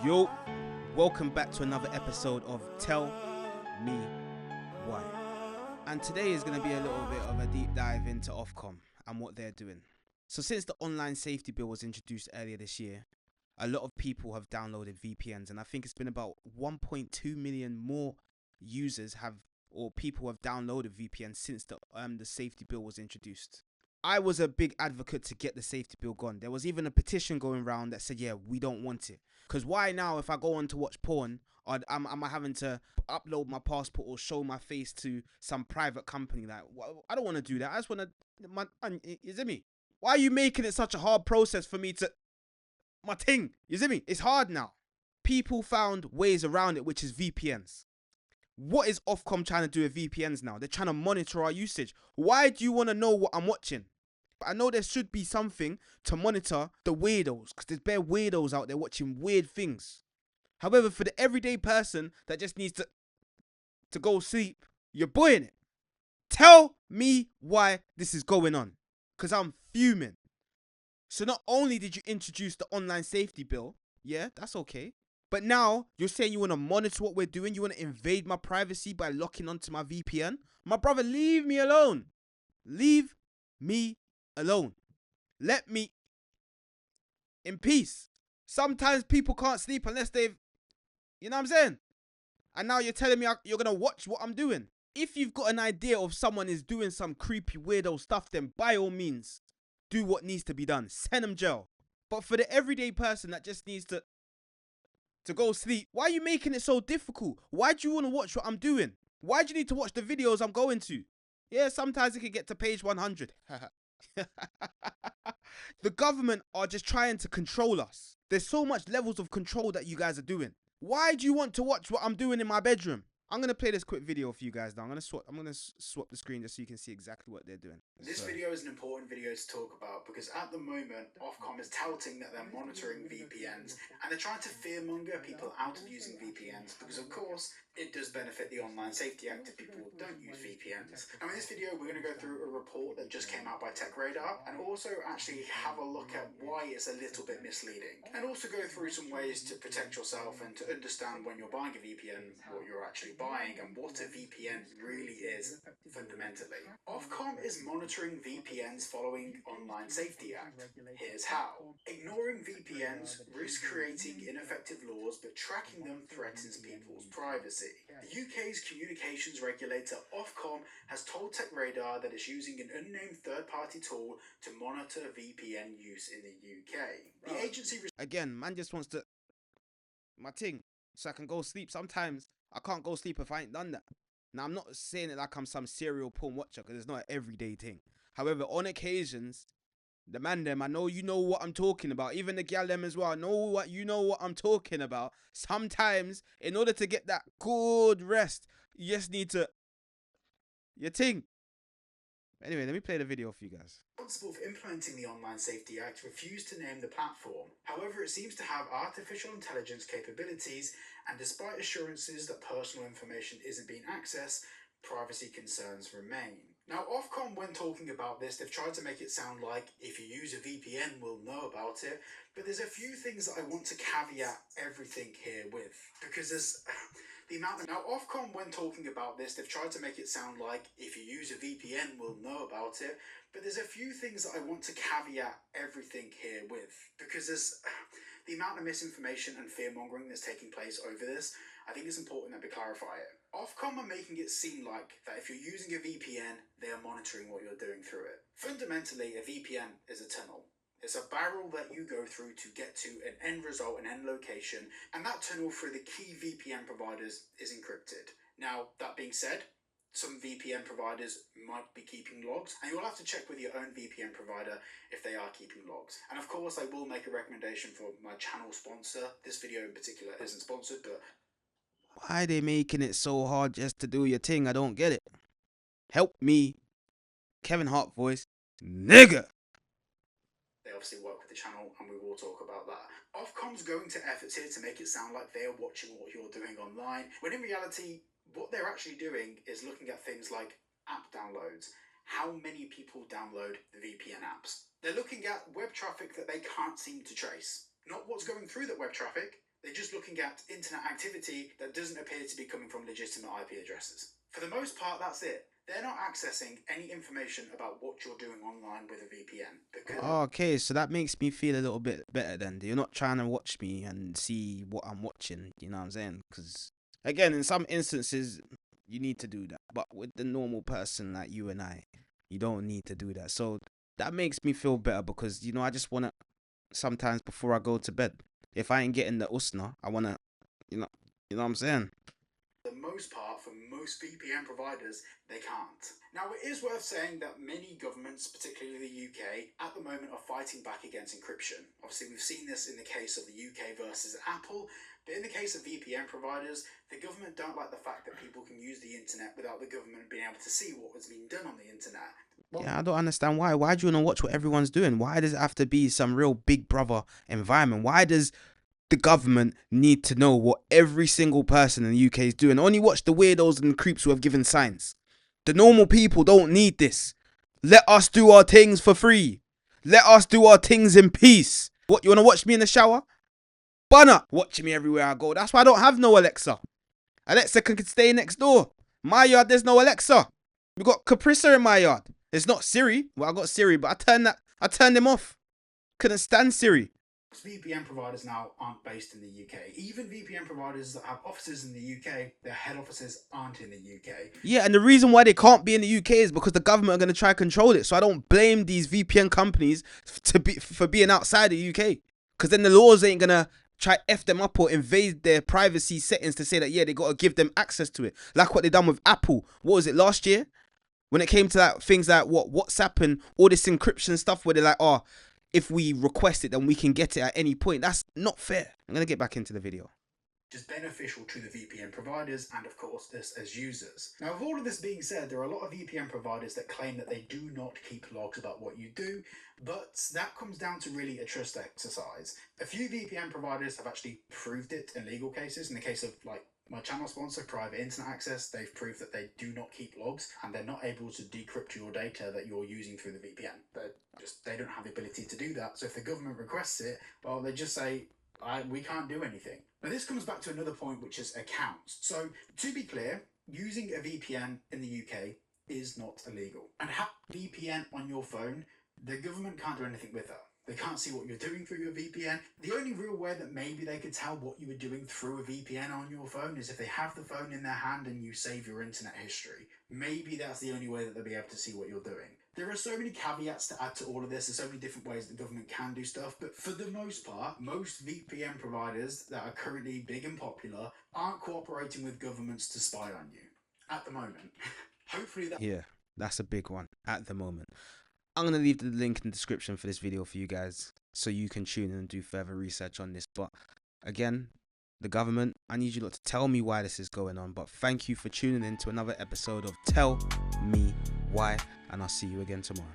Yo, welcome back to another episode of Tell Me Why. And today is going to be a little bit of a deep dive into Ofcom and what they're doing. So since the online safety bill was introduced earlier this year, a lot of people have downloaded VPNs, and I think it's been about 1.2 million more users people have downloaded VPNs since the safety bill was introduced. I was a big advocate to get the safety bill gone. There was even a petition going around that said, yeah, we don't want it. Because why now, if I go on to watch porn, am I having to upload my passport or show my face to some private company? Like, I don't want to do that. I just want to, is it me? Why are you making it such a hard process for me to, my thing? You see me? It's hard now. People found ways around it, which is VPNs. What is Ofcom trying to do with VPNs now? They're trying to monitor our usage. Why do you want to know what I'm watching? I know there should be something to monitor the weirdos, because there's bare weirdos out there watching weird things. However, for the everyday person that just needs to go sleep, you're boying it. Tell me why this is going on, because I'm fuming. So not only did you introduce the online safety bill, yeah, that's okay, but now you're saying you want to monitor what we're doing. You want to invade my privacy by locking onto my VPN. My brother, leave me alone. Leave me alone. Let me in peace. Sometimes people can't sleep unless they've, you know what I'm saying? And now you're telling me you're going to watch what I'm doing. If you've got an idea of someone is doing some creepy weirdo stuff, then by all means, do what needs to be done. Send them jail. But for the everyday person that just needs to go sleep, why are you making it so difficult? Why do you want to watch what I'm doing? Why do you need to watch the videos I'm going to? Yeah, sometimes it can get to page 100. The government are just trying to control us. There's so much levels of control that you guys are doing. Why do you want to watch what I'm doing in my bedroom? I'm going to play this quick video for you guys now. I'm going to swap the screen just so you can see exactly what they're doing. This video is an important video to talk about because at the moment Ofcom is touting that they're monitoring VPNs and they're trying to fearmonger people out of using VPNs because of course it does benefit the Online Safety Act if people don't use VPNs. Now in this video we're going to go through a report that just came out by TechRadar and also actually have a look at why it's a little bit misleading and also go through some ways to protect yourself and to understand when you're buying a VPN what you're actually buying and what a VPN really is fundamentally. Ofcom is monitoring VPNs following Online Safety Act. Here's how. Ignoring VPNs risks creating ineffective laws, but tracking them threatens people's privacy. The UK's communications regulator Ofcom has told TechRadar that it's using an unnamed third-party tool to monitor VPN use in the UK. The agency... Again, man just wants to... my thing, so I can go sleep. Sometimes I can't go sleep if I ain't done that. Now, I'm not saying it like I'm some serial porn watcher, because it's not an everyday thing. However, on occasions, the man them, I know you know what I'm talking about. Even the gal them as well, I know what you know what I'm talking about. Sometimes, in order to get that good rest, you just need to... your thing. Anyway, let me play the video for you guys. Responsible for implementing the Online Safety Act refused to name the platform. However, it seems to have artificial intelligence capabilities, and despite assurances that personal information isn't being accessed, privacy concerns remain. Now, Ofcom, when talking about this, they've tried to make it sound like if you use a VPN, we'll know about it. But there's a few things that I want to caveat everything here with, because there's... Now, Ofcom, when talking about this, they've tried to make it sound like if you use a VPN, we'll know about it. But there's a few things that I want to caveat everything here with, because there's the amount of misinformation and fear-mongering that's taking place over this. I think it's important that we clarify it. Ofcom are making it seem like that if you're using a VPN, they are monitoring what you're doing through it. Fundamentally, a VPN is a tunnel. It's a barrel that you go through to get to an end result, an end location, and that tunnel through the key VPN providers is encrypted. Now, that being said, some VPN providers might be keeping logs, and you'll have to check with your own VPN provider if they are keeping logs. And of course, I will make a recommendation for my channel sponsor. This video in particular isn't sponsored, but... why are they making it so hard just to do your thing? I don't get it. Help me. Kevin Hart voice. Nigga. They obviously work with the channel, and we will talk about that. Ofcom's going to efforts here to make it sound like they are watching what you're doing online, when in reality, what they're actually doing is looking at things like app downloads, how many people download the VPN apps. They're looking at web traffic that they can't seem to trace. Not what's going through that web traffic, They're just looking at internet activity that doesn't appear to be coming from legitimate IP addresses. For the most part, that's it. They're not accessing any information about what you're doing online with a VPN. Because Okay, so that makes me feel a little bit better then. You're not trying to watch me and see what I'm watching, you know what I'm saying? Because, again, in some instances, you need to do that. But with the normal person like you and I, you don't need to do that. So that makes me feel better because, I just want to, sometimes before I go to bed, if I ain't getting the usna, I want to, you know what I'm saying? for the most part, for most VPN providers, they can't. Now, it is worth saying that many governments, particularly the UK, at the moment are fighting back against encryption. Obviously, we've seen this in the case of the UK versus Apple, but in the case of VPN providers, the government don't like the fact that people can use the internet without the government being able to see what was being done on the internet. Yeah, I don't understand why. Why do you want to watch what everyone's doing? Why does it have to be some real big brother environment? Why does the government need to know what every single person in the UK is doing? Only watch the weirdos and creeps who have given signs. The normal people don't need this. Let us do our things for free. Let us do our things in peace. What, you want to watch me in the shower? Bunna, watching me everywhere I go. That's why I don't have no Alexa. Alexa can stay next door. My yard, there's no Alexa. We got Caprissa in my yard. It's not Siri. Well, I got Siri, but I turned them off. Couldn't stand Siri. VPN providers now aren't based in the UK. Even VPN providers that have offices in the UK, their head offices aren't in the UK. Yeah, and the reason why they can't be in the UK is because the government are going to try to control it. So I don't blame these VPN companies for being outside the UK. Because then the laws ain't going to try F them up or invade their privacy settings to say that, yeah, they got to give them access to it. Like what they done with Apple. What was it, last year? When it came to that things like WhatsApp and all this encryption stuff where they're like, oh, if we request it, then we can get it at any point. That's not fair. I'm going to get back into the video. Which is beneficial to the VPN providers and, of course, us as users. Now, with all of this being said, there are a lot of VPN providers that claim that they do not keep logs about what you do, but that comes down to really a trust exercise. A few VPN providers have actually proved it in legal cases. In the case of, like, my channel sponsor, Private Internet Access, they've proved that they do not keep logs and they're not able to decrypt your data that you're using through the VPN. They don't have the ability to do that. So if the government requests it, well, they just say, we can't do anything. Now, this comes back to another point, which is accounts. So, to be clear, using a VPN in the UK is not illegal. And have a VPN on your phone, the government can't do anything with that. They can't see what you're doing through your VPN. The only real way that maybe they could tell what you were doing through a VPN on your phone is if they have the phone in their hand and you save your internet history. Maybe that's the only way that they'll be able to see what you're doing. There are so many caveats to add to all of this. There's so many different ways the government can do stuff, but for the most part, most VPN providers that are currently big and popular aren't cooperating with governments to spy on you at the moment. Hopefully that... Yeah, that's a big one at the moment. I'm going to leave the link in the description for this video for you guys so you can tune in and do further research on this. But again, the government, I need you lot to tell me why this is going on. But thank you for tuning in to another episode of Tell Me Why, and I'll see you again tomorrow.